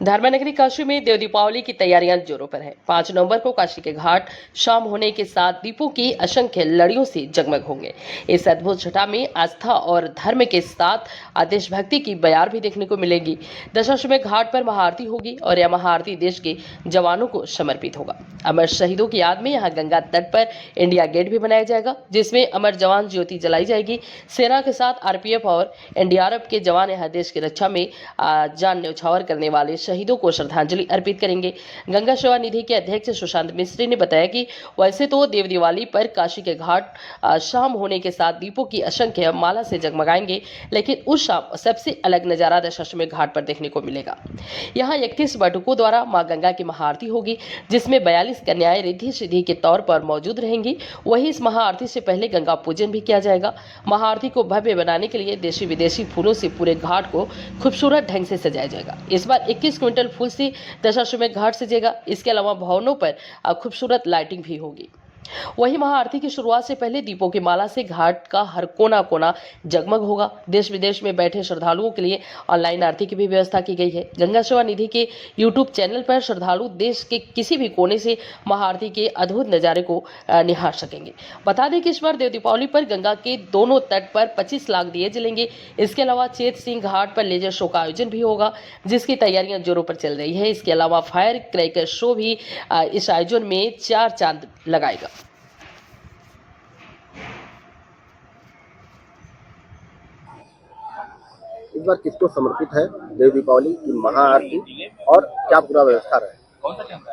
धर्मनगरी काशी में देव दीपावली की तैयारियां जोरों पर है। 5 नवंबर को काशी के घाट शाम होने के साथ दीपों की असंख्य लड़ियों से जगमग होंगे। इस अद्भुत छटा में आस्था और धर्म के साथ देशभक्ति की बयार भी देखने को मिलेगी। दशाश्वमेध घाट पर महाआरती होगी और यह महाआरती देश के जवानों को समर्पित होगा। अमर शहीदों की याद में यहाँ गंगा तट पर इंडिया गेट भी बनाया जाएगा, जिसमें अमर जवान ज्योति जलाई जाएगी। सेना के साथ आरपीएफ और एनडीआरएफ के जवान यहाँ देश की रक्षा में जान न्यौछावर करने वाले शहीदों को श्रद्धांजलि अर्पित करेंगे। गंगा सेवा निधि के अध्यक्ष सुशांत मिस्त्री ने बताया कि वैसे तो देव दिवाली पर काशी के घाट शाम होने के साथ दीपों की असंख्य माला से जगमगाएंगे, लेकिन उस शाम सबसे अलग नजारा दशाश्वमेध घाट पर देखने को मिलेगा। यहाँ 31 बटुकों द्वारा मां गंगा की महाआरती होगी, जिसमें 42 कन्याएं रिद्धि सिद्धि के तौर पर मौजूद रहेंगी। वहीं इस महाआरती से पहले गंगा पूजन भी किया जाएगा। महाआरती को भव्य बनाने के लिए देशी विदेशी फूलों से पूरे घाट को खूबसूरत ढंग से सजाया जाएगा। इस बार 21 क्विंटल फूल से दशाश्वमेध घाट सजेगा। इसके अलावा भवनों पर खूबसूरत लाइटिंग भी होगी। वहीं महाआरती की शुरुआत से पहले दीपों की माला से घाट का हर कोना कोना जगमग होगा। देश विदेश में बैठे श्रद्धालुओं के लिए ऑनलाइन आरती की भी व्यवस्था की गई है। गंगा सेवा निधि के यूट्यूब चैनल पर श्रद्धालु देश के किसी भी कोने से महाआरती के अद्भुत नजारे को निहार सकेंगे। बता दें कि इस बार देव दीपावली पर गंगा के दोनों तट पर 25 लाख दिए जलेंगे। इसके अलावा चेत सिंह घाट पर लेजर शो का आयोजन भी होगा, जिसकी तैयारियां जोरों पर चल रही है। इसके अलावा फायर क्रैकर शो भी इस आयोजन में 4 चांद लगाएगा। इस बार किसको समर्पित है देव दीपावली की महाआरती और क्या पूरा व्यवस्था रहे?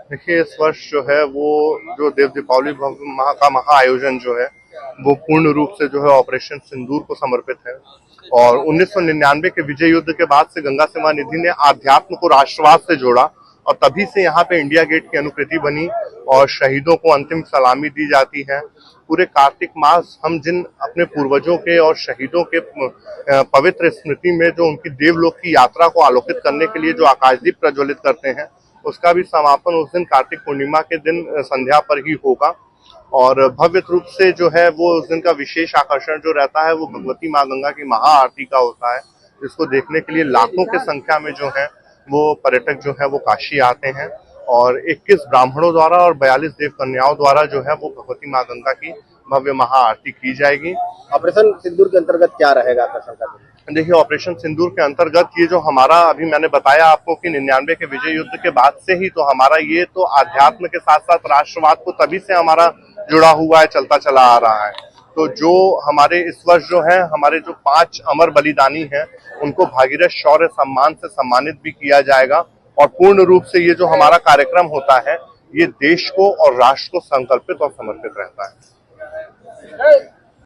देखिए, इस वर्ष जो है वो जो देव दीपावली का महा आयोजन जो है वो पूर्ण रूप से जो है ऑपरेशन सिंदूर को समर्पित है। और 1999 के विजय युद्ध के बाद से गंगा सेवा निधि ने आध्यात्म को राष्ट्रवाद से जोड़ा और तभी से यहाँ पे इंडिया गेट की अनुकृति बनी और शहीदों को अंतिम सलामी दी जाती है। पूरे कार्तिक मास हम जिन अपने पूर्वजों के और शहीदों के पवित्र स्मृति में जो उनकी देवलोक की यात्रा को आलोकित करने के लिए जो आकाशदीप प्रज्वलित करते हैं, उसका भी समापन उस दिन कार्तिक पूर्णिमा के दिन संध्या पर ही होगा। और भव्य रूप से जो है वो उस दिन का विशेष आकर्षण जो रहता है वो भगवती माँ गंगा की महाआरती का होता है, जिसको देखने के लिए लाखों की संख्या में जो है वो पर्यटक जो है वो काशी आते हैं। और 21 ब्राह्मणों द्वारा और 42 देव कन्याओं द्वारा जो है वो भगवती माँ गंगा की भव्य महाआरती की जाएगी। ऑपरेशन सिंदूर के अंतर्गत क्या रहेगा आकर्षण का? देखिए, ऑपरेशन सिंदूर के अंतर्गत ये जो हमारा अभी मैंने बताया आपको कि 99 के विजय युद्ध के बाद से ही तो हमारा ये तो आध्यात्म के साथ साथ राष्ट्रवाद को तभी से हमारा जुड़ा हुआ है, चलता चला आ रहा है। तो जो हमारे इस वर्ष जो है हमारे जो 5 अमर बलिदानी हैं उनको भागीरथ शौर्य सम्मान से सम्मानित भी किया जाएगा। और पूर्ण रूप से ये जो हमारा कार्यक्रम होता है ये देश को और राष्ट्र को संकल्पित और समर्पित रहता है।